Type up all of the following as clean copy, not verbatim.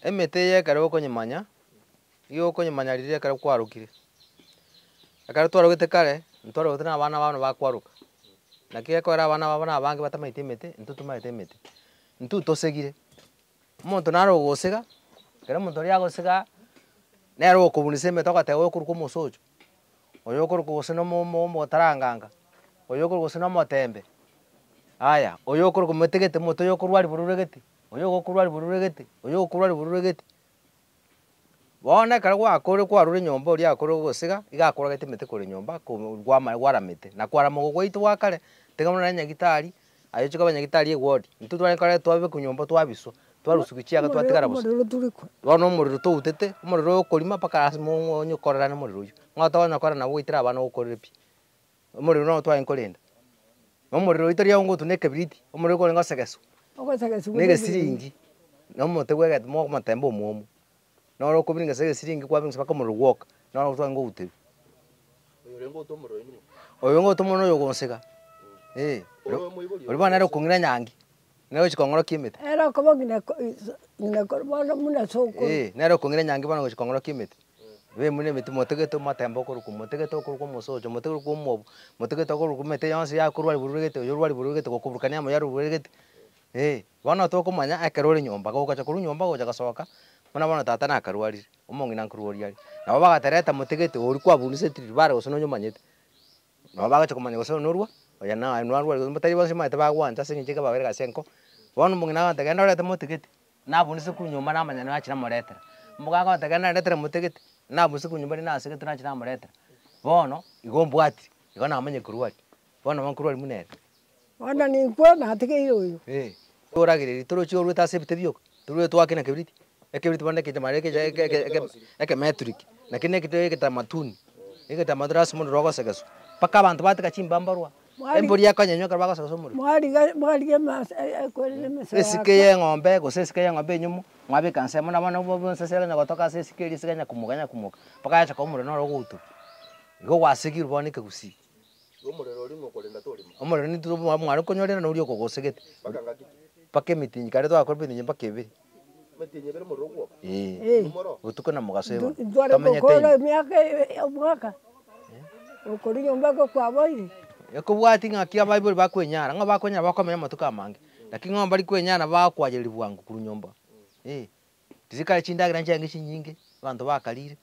Emete ye kare okonyemanya, iyo okonyemanya rire kare kwarukire. Ekero twarogete kare, ntwarogete na abana bano bakwaruka. Naki gekogera abana aba na abange batamaete emete, intwe tomaete emete. Intwe tosegire. Omonto nare ogosega, ekero omonto oria agosega, nere okobunisa emete ogoteba oyokoruka omosocho, oyo okoruka gose na omotaranganga, oyo okoruka gose na omotembe, aya, oyo okoruka omotegete moto oyo okorwa riboru regete, oyo ogokorwa riboru regete, oyo ogokorwa riboru regete. Bono ekero gwakorire kwarure nyomba oria akorire gosega, iga akoragete emete korwa nyomba gwaramete, na kwaramogo gwaito gwa kare, tiga buna nyagetari, aye chikoba nyagetari ewodi, intwe twarekore twabekwa nyomba twabiswa, twarusiwa chiaga twatigara bosa. Bono omorero toutete, omorero okorima mpaka lasima onye korerane omorero oywo. Ng'o tokonyora nabo goitera abana gokorera pi. Omorero nabo twaenkorenda. Omorero oito riria ngotu na ekebiriti, omorero okorenge osegeswa. Na egesiringi, na omote bwegete mogomotemba omwomo. Noro okobiringesa egesiringi kwabiringesa mpaka omorero gwoka, noro twangoutebi. Oyo ngote omong'ina oyo ogonsega. Oria bono nere okong'ina nyangi, nere ogochia kong'orokia emete. Era okoba ng'ina bono muna soko. Nere okong'ina nyangi bono ogochia kong'orokia emete. Bemuna emete motegete omotemba okoruka, motegete okoruka omosocho, motegete omwobo, motegete okoruka emete yonsi yakorwa riboru regete, oyo orwa riboru regete gokoburukania amo ya riboru regete. Bono tokomanya ekero ore nyomba, gogocha korwa nyomba gocha gosoka, buna bono tata nakarwarire, omong'ina nkorwa oria are. Nabo bagatereta motegete oria kwabuniseti bare gose nonyomanyete. Nabo bagocha komanya gose onorwa, oya naye narwarire, tari bonsi bamaete bagwancha ase eng'encho ekebabere gase enko. Bono omong'ina agote genda orete motegete, nabunise korwa nyomba namanya nachi namoretera. Omogaka agote genda ndetere motegete, nabunise korwa nyomba nasegete nachi namoretera. Bono, igo mbwatiri, igo namanyire korwaria, bono nabo nkorwari buna ere. Bono ninkwo natigeire oyo. Toragereria torochi orwete ase ebite bioka, torwete twakina kebiriti. Ekebiriti bono ekenyamare ekemeturiki, naki na eketamatuni, eketamatuni ase omorero ogosegeswa, mpaka abanto bateka chimbarwa. Embori ekonyenywa ekero bagosegesa omorero. Mwariga ekwerire emesa yako. Esike ya eng'ombe gose esike ya eng'ombe enyumu, mwabeka nse buna bono bonse serenya gotoka ase esike eria segenya komoka mpaka yachoka omorero noro ogoutua. Igo gwasegirwe bono ekegusii. Omorero oria ng'okorenda torima. Omorero nitwe mware konyorera na oria okogosegete. Mpaka emitinyi kare twakora emitinyi mpaka ebere. Emitinyi ebere omorero gwoka. Botuko na mogaso ebo. Ntware gokora emiaka omwaka. Okori nyomba gokwaboire. Ekobwati ng'aki abaibori bakwenyara, ng'o bakwenyara bakomenya amatuko amange. Lakini ng'o bari kwenyara bakwayeria bwango korwa nyomba. Tizikare chindagera nchiange chinyinge, abanto bakarire.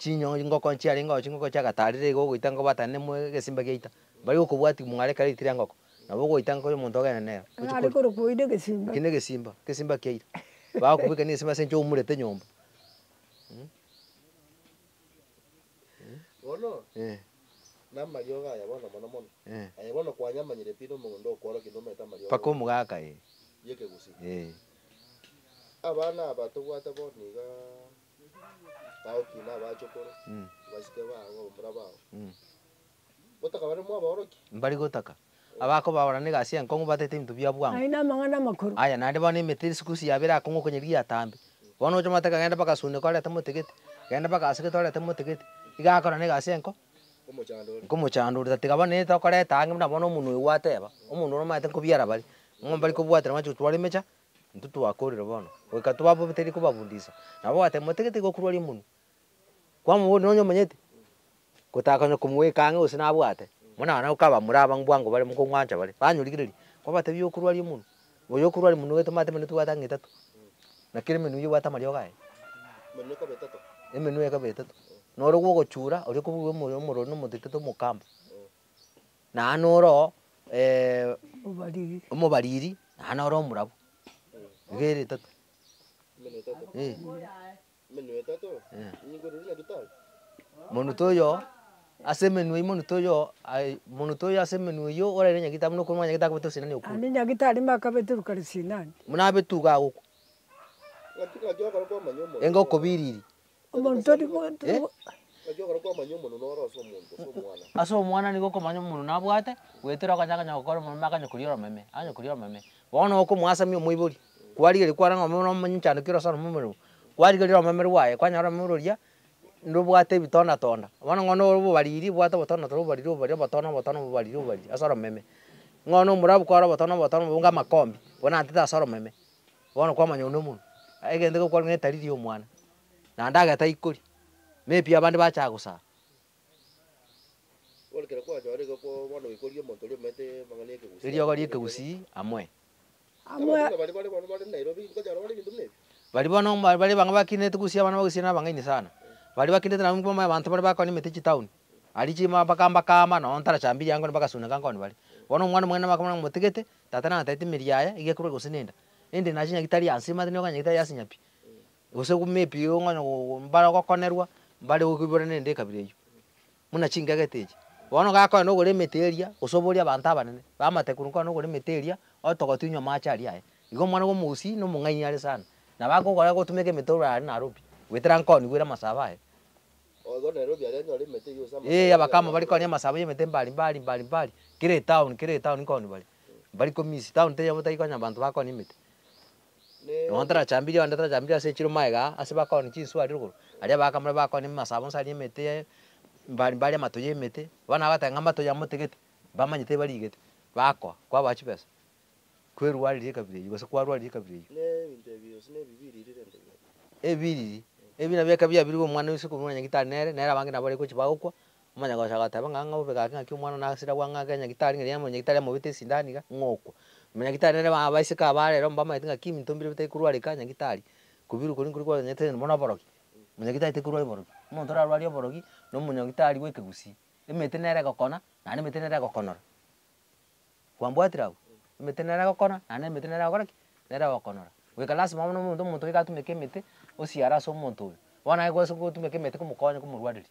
Ngoko nchiare ngoko chiagatarire igo ogoita ngobatane egesimba giaita. Bari gokobwati mware kare itire engoko. Nabo goita ngoko omonto ogenda nero. Nare korokoide egesimba. Kinde egesimba, egesimba kiaira. Bakobeka na egesimba ase encho omurete nyomba. Bono? Namario gaya bono mono mono. Aye bono kwanyamanyire pi na omong'ondo okworokia nomaete amario. Mpaka omogaka Yekegusii. Abana aba tobwate bono iga baokina abachokoro, basike bago omura bao. Gotaka bare mwabaorokia? Mbari gotaka. Abakobabora na egasi enko batete ebinto bia bwango. Aina amang'ana amakoro. Aya naende bono emete esikusi yabere akong'okonyeria yatambe. Bono ocha mateka genda mpaka suneka orete motegete, genda mpaka asegete orete motegete. Iga akora na egasi enko. Nkomochandori tiga bono tokoreta ang'e buna bono omonwe oyo gwateba, omonwe omaete nkobiara bari. Ng'o mbari kobwatera mache gotwara emecha, intwe twakorire bono. Goika twababeteri kobabundisa. Nabo gwateba motegete iga okorwaria omonwe. Kwamoboria nonyomanyete, gotaka konya komweka ang'e gose nabwate. Buna bono okaba muraba bwango bare mokong'wancha bare. Banyorigereria, kwabatebia okorwaria omonwe. Oyo okorwaria omonwe tomanyete emenwe tobwate ang'e etato. Naki emenwe eywo ebwate amario gaye. Emenwe ekaba etato? Emenwe ekaba etato. Noro gwogochura, oria okobua omorero na omotete omokamba. Naende noro omobariri, naende noro omorabo. Iga ere etato. Emenwe etato? Nyingoreri nyagetari? Monto oyo, ase emenwe monto oyo ase emenwe eywo orere nyagetari buna okorwa nyagete akobete osinani okwo. Ande nyagetari makabeteruka risinani. Muna abetuga agokwa. Ng'aki ogora kwamanya omonwe? Enga okobiriri. Omonto rigo. Ng'aki ogora kwamanya omonwe noro ase omonto, ase omwana. Ase omwana nigo okomanya omonwe nabwate, gwetera okonyakanya gokora omonwe akanyokoria oromeme, anyokoria oromeme. Bono okomwasamia omoibori, kwarigeria kwara ng'ombe buna omonynchandukire orosana omomero. Kwarigeria oromeme rwaye, kwanyora oromeme roria, nrobwate ebitonda tonda. Bono ng'ono obobariri bwate obotonda tonda obobariri obotono obobariri ase oromeme. Ng'ono omorabu kwara obotono bunga amakombi, bono antete ase oromeme. Bono kwamanya one omonwe. egende gukora ngetariri omwana na ndageta ikuri maybe abandi bacha gusa Olekera kwa chore ko bono ikorie monto rio mete mangane ke gusi. iri ogori ekegusi amwe amwe Bali Nairobi ko jaro bali bintu ne. bari bono bari banga bakinete gusia abana bagusia na bangaini sana bari bakinete na mumwe abantu bari bakoni metichi town ali chima bakamba kama no ntara chambiri yango bakasuna kankoni bari bono mwana mwene makamana mutigete tata na tete miriaya igekuru gusinenda ende nachinya gitari ansima tene okanya gitari asinyapi gose kumepi ongonya mbara gokonerwa mbari ukibora nende kabireyo muna chinga geteje bono gako no gore meteria usoboria abantu abanene bamate kurunko no gore meteria otogotunyo machari aye igo mwana go musi no mungai ari sana na bako gore gotumeke metora ari Nairobi wetera nkoni gwira masaba aye Ogo Nairobi ari nyore mete yo sama. abakama bari koni masaba yemete mbali kire town nkoni bari komisi town te yamota ikonya abantu bakoni mete no ntara chambiri wandatra chambiri ase chiro maega ase bakoni chinsu ari ruguru ari bakamara bakoni masaba nsari mete mbali amatoye mete bana batanga amatoye amutegete bamanyite barigete bakwa kwa bachi pesa kweru ari kabiri gose kwa rwari kabiri Ne interview ne bibiri rirende. ebina beka bya biri omwana wese kumwana gitari nere abange nabari ko chibagukwa umanya gosha gataba nganga ubeka kinga cy'umwana nasira gwanga ganya gitari ngari yamo gitari mo bite sindani ga ngoko umenya gitari nere baisika barero mbama itinga kimi tombire bite kurwari kanya gitari kubiru kuri kwa nyete mbona boroki umenya gitari te kurwari boroki umuntu ararwari boroki no munya gitari weke gusi emete nere gakona nane mete nere gakonora kwambwatira mete nere gakona nane mete nere gakora nere gakonora weka lazima umuntu wikatumeke mete osiara so muntu wana ego so gutumeke mete kumukonya kumurwadiri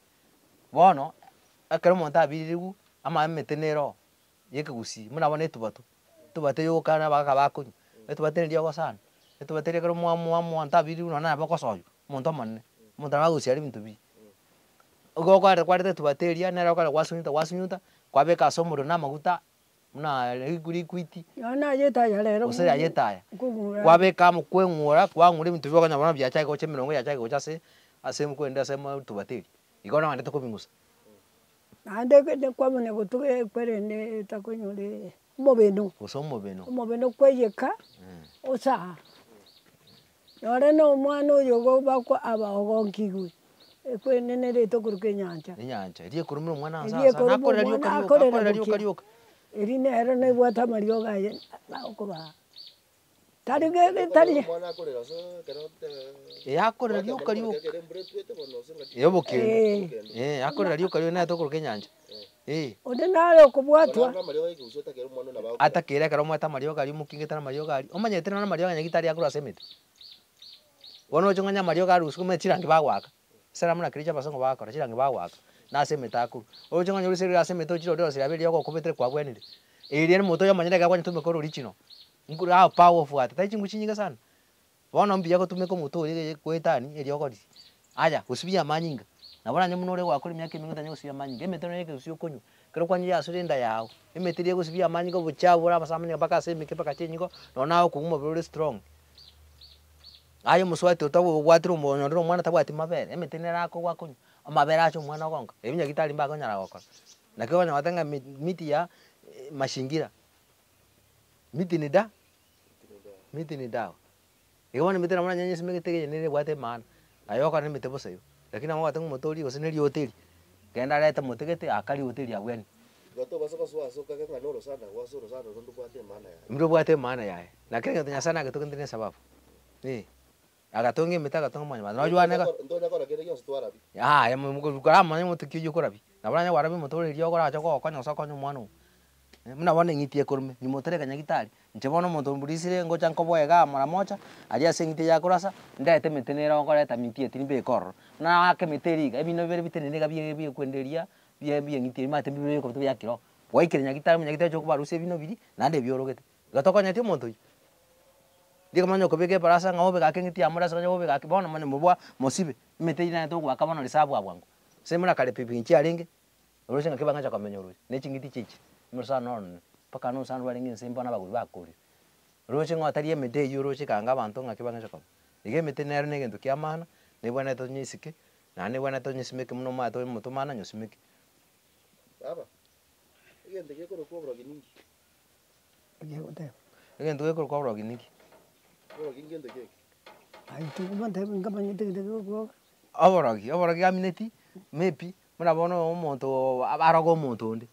bono akero monta abirigu ama mete nero yeke gusi muna bone tubate yo kana baka bakunyu etubate ndio gosana etubate kero mwa anta abirigu na bakosoyo muntu manne muntu bagusi ari bintu bi ugo kwarte tubateria nero kwa wasunyuta kwabeka somuro na maguta muna iguri kwiti yana yetaya rero ose yetaya kwabeka mukwengura kwangure bintu byo kanya bana byacha ko chemirongo yacha ko chase ase mukwenda ase tubateri igona ngande to kubingusa ande de kwamune gutuge kwerene takunyure mobeno umobeno kweyeka osa yore no mwana uyo go bakwa abaogongigwe ekwenene reto kuruke nyanja rie kurumira umwana sasa nakorera ryo erine era ne bwata marioga ye bakoba tarige tari Mwana akorera so kerote. akorera ryo yoboke akorera ryo kariyo na to kuruke nyanja ode nalo kubwatwa Mario ke usota kero mwana na ba. atakira karo mwata marioga ari mukingeta na marioga ari omanyete na marioga nyagitari akura semete wono chonganya marioga ari usukume chirangi bagwaka sera muna kirija basongo bakora chirangi bagwaka na semete akuru ochonganya uri seri semete ochiro ndo seri abeli yoko kubetere kwa bwenire eri moto yamanyira gakwa ntume ko original nguru a powerful ata tai chingu chinyinga sana wono mbiya ko tume ko moto eri kwetani eri yoko ri aja usibia manyinga na bona nyamuno ore wakuri myake mingu tanyo usibia manyinga emete no yeke usio konyu kero kwanye ya surinda yao emete ri usibia manyinga buchabura basamanya baka semike baka chenyiko nona ko kumo very strong ayo muswati utawo gwatira umuntu ndo mwana tabwati mabere emete nera ko gwakonyu amabere acho mwana gonga ebinya gitari mbago nyara gokora nakyo banya watanga miti ya mashingira miti ni da igone miti na mwana nyenye simegete nene gwate mana ayoka ne miti bosayo lakini amwa watangu motori oseneri hoteli kenda leta motegete akali hoteli ya gweni Gato basoko soka kanga noro sana wasoro sana ndo bwate mana ya. mdo bwate mana ya na kenge tanya sana gatokende sababu agatonge mita gatonga manya no jwana ka Ndo nakora kere yo stwara bi. ya mukura manya mutukiju kurabi na bana warabi motori rio kora choko konya sokonyo mwana muna bana ngitie kurme ni motere kanya gitari nchebono moto mburisire ngocha nkoboega mara mocha alia sengite ya kurasa ndete metenera okoreta mitie tinbe kor na ake meteriga ebino bere bitenega bie kwenderia bie ngitie mate bie ko ya kiro waikire nyagitari munyagitari choko baruse bino biri nande biorogete gatokonya ti monto diga manyo ko bege parasa ngaobe ka kengiti amura sanya obe ka bona manyo mubwa mosibe meteina to kwa kabana lisabu abwangu semuna kale pipi nchi alenge urusha ngakibanga cha kamenyo urusha nechingiti chichi mursa non paka no san waringi nsemba na baguri bakuri urusha ngwatari emete yurusha kanga abantu ngakibanga cha kamenyo ige mete nero negento kiamana ne bwana to nyisike na ne bwana to nyisimeke muno mato muto mana nyosimeke Baba. Igende ke ko ko broginingi. yegote igento ke ko broginingi Ko ingende ke. Aitu kumante ngamanyite gitego. oborogi amineti maybe muna bono omonto abaroga omonto onde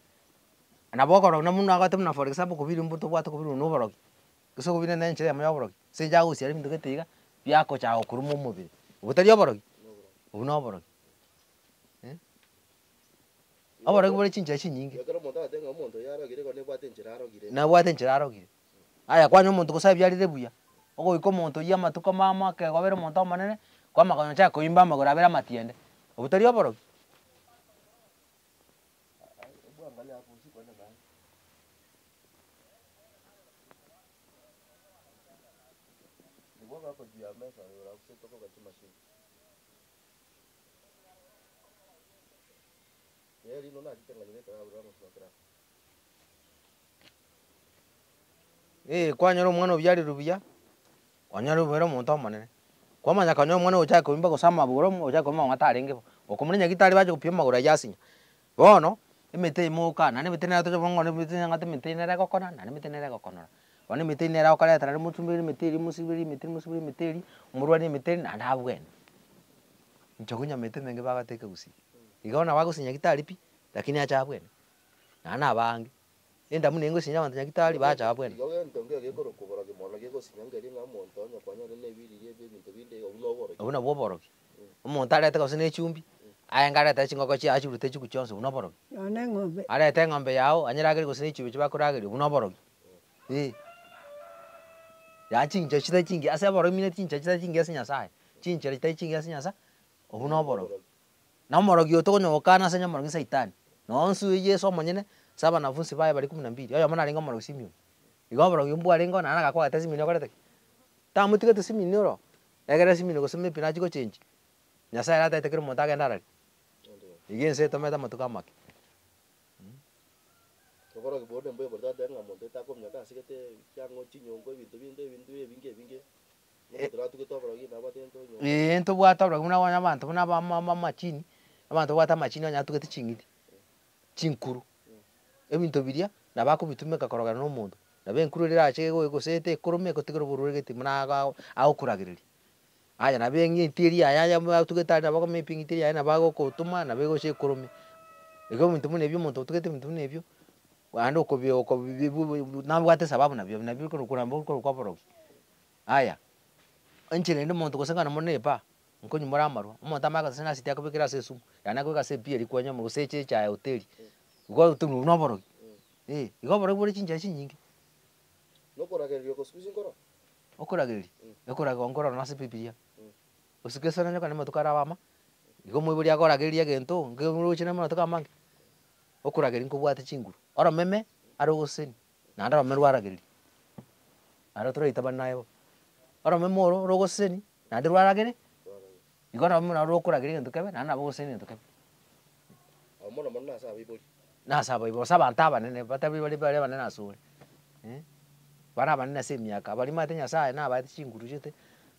na bokoro na muno agate muna for example kubiri mbuto bwate kubiri no borogi gese kubiri na nchire ya borogi se ja gusia bintu getiga byako cha okurumo umubiri ubutari oborogi ubu no borogi oborogi buri chinja chinyingi Yakara omonto atenga omonto yarogire ko nebwate enchera arogire. na bwate nchira arogire aya kwanya omonto gosabyarire buya ogoika omonto ya matuko mama ke gobere omonto omonene kwa makonya cha koimba amagoro abera matiende ubutari oborogi Ebu angalia hapo usiku enda ndani. Ni wako juu ya meza na usito kwa machine. Yeye lino na kitenganyire kwa bura musokera. kwanyora omwana obyarire buya kwanyora obere omonto omonene kwamanya kanyora omwana ocha koimba gosama buro ocha koimba ngatarenge okomanya gitari baje kupima magoro yasinya bono emete imuka na nemete na tojo bongo nemete ngate mete nere gokona na nemete nere gokonora bone mete nere okare tara mutumbiri meteri musibiri meteri umurwani meteri na ndabwene nchogunya mete menge bagateke gusi igona bagusinya gitari pi lakini acha bwene na bangi enda munengo sinya bantu nyagitari bacha bwene Yoge ntonge gekoro kubora gimono geko sinyangeri nga monto nya kwanyore nebirire bintu binde obunoboro. obuna bwoborogi omonto arete gose na echumbi ayengarete chingoko chia achurute chikuchionse buna borogi Ane ng'ombe. arete ng'ombe yao anyaragere gose na echumbi chibakorageri buna borogi ya chinja chita chingi ase borogi mine chinja chita chingi ase nyasaye chinja chita chingi ase nyasa obuna borogi na omorogi otogonyokana ase nyamorogi saitani nonsu yesu omonyene saba nafunsi baye bari 12 oyo mona arenga omorogi Simeon igo borogi mbwarengo na nagakwagete Simeon okorete tamutigete Simeon oro egere Simeon gose mepi nachiko change nyasaye rataetekere omonto agenda arari igense tometa matuka make Okoro gibode mboye borda denga monto takomnya kasigete kyango chinyongo bintu ebinge. Notro tu to borogi na batento nyo. ento bwata borogi muna wanya bantu muna machini abantu bwata machini onya tugete chingiti chinkuru ebinto biria na bakubitumeka korogana no omonto na benkuru rira ache gosete ikurume kotigoro bururigeti muna agokuragiriri aya na bengi tiri aya tugeta na bako mepingi tiri aya na bago kotuma na bego she kurume ego bintu mune byo omonto tugete bintu mune byo ando okobyo na bwate sababu na byo kuramba kwa borogi aya enchire ndi omonto gosengana monepa nkonyu moramarwa omonto amaga sena sitia kubikira sesu yana kwega se pia likwanya mu seche cha hoteli ugo tunu no borogi igo borogi buri chinja chinyingi Nokoragerio koskusi nkoro. okorageri ekoraga onkoro na se pipiria usikesana nyoka ne matukara bama igo mwiburi akorageria gento ngero chine mono tukamange okorageri nkobwate chinguru oro meme aro goseni na ndaro merwarageri aro toro itabana nayo oro meme oro rogoseni na ndirwaragere igo na muna ro okorageri gento kebe na na bogoseni gento kebe Amono monna sa bibori. na saba ibo saba ntaba nene batabi bali bale banene asure bana banene se miaka bali mate nyasaye na bati chinguru chete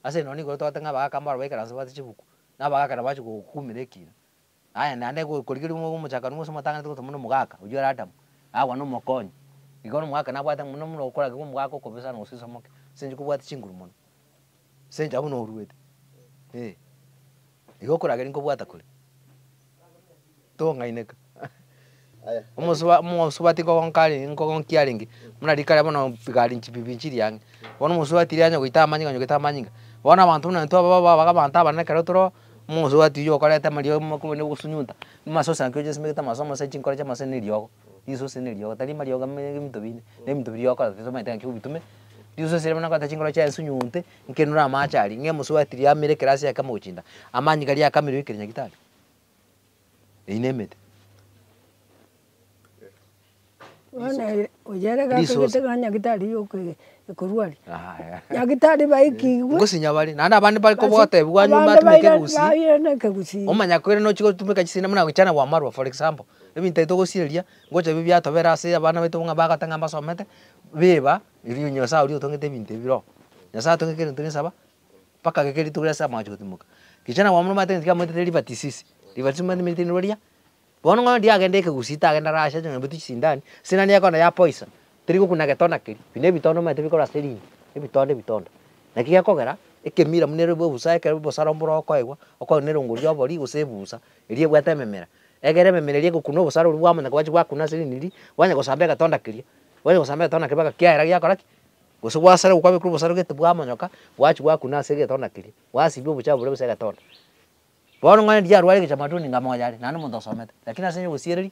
ase noni go to tanga baka kambara baikara so bati chibuku na baka kana bachi kukumirekira aya nande go koligiri mo muchaka no soma tanga to muno mugaka ujora adam awa no mokonyi igono mugaka na bwata muno muno okora go mugaka ko pesa no siso moke senje kubwati chinguru muno senje abuno uruwete igo korageri ngo bwata kuri to ngaineka Aya. Omusubati konkari nkonkiaringi muna rikara bono pigari nchipipinchiri yange bono musubati ryanyo goita amanyinga nyogeta amanyinga bona abantu na ntwa baba bagabanta banekara toro musubati yo koreta mario mukubone gusunyuta masosa nkyo jesime geta masomo se chinkora cha masene ryogo iso sene ryogo tari mario game mitobine ne mitobiri yoko tiso maita nkyo bitume iso sere bona kwata chinkora cha sunyunte nkenura amachari nge musubati rya mere klasi yakamuchinda amanyinga rya kamiro ikirinya gitari inemete Wane ujere ga kete ganya gitari yoke kurwari. Aya. Nyagitari baiki gwe. Ngusinya bali nanda bandi bali ko bote bwa nyumba tumeke gusi Bayene ke gusi. omanya kwere no chiko tumeka chisina muna guchana wa marwa for example ebintu ito gosiria ngocha bibya tobera ase abana betu nga bagatanga basomete biba iriyo nyosa uri utongete bintu biro nyasa tongeke ntune saba paka gekeri tugesa macho timuka kichana wa muna mate ndika mate liberty sisi liberty mate mate noria bono ngo ndia agende ke gusita agenda rasha nyo betu sindani sina nia kona ya poison trigo kuna getona kiri bine bitono mate bikora serini bitondo na kiya kogera ekemira munere bwo busa ekere bwo sara mboro koigwa okonere ngori obori gusebusa irie gwete memera egere memera irie gukuna busara uri bwamanya kwachi gwakuna siri niri wanya gusamba gatonda kiria wanya gusamba gatonda kiria kiaira giakora ki gusu gwasara gukwabe kuri busara gete bwamanyoka wachi gwakuna siri gatonda kiria wasibyo bucha bure busa gatonda bono ngane dia rwari gichamatuni ngamoyari nani muntu osomete lakini asenye gusiereri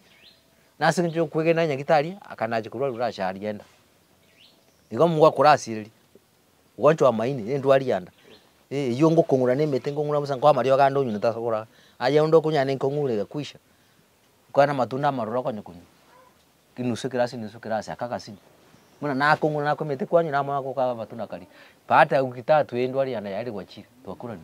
nasi njo kwege na nyagitari akanaje kurwa rurasha arienda igo mugwa kurasireri ugonjwa wa maini ndwari yanda iyo ngukungura nemete ngungura musa kwa mario gando nyuna tasogora aya ndo kunyane nkungure gakwisha kwana matunda maroro konye kunyu kinusu kirasi akakasi muna nakungura nakomete kwanyu na mwana ko ka matunda kali pata ukitatu ndwari yanda yari gwachira twakurani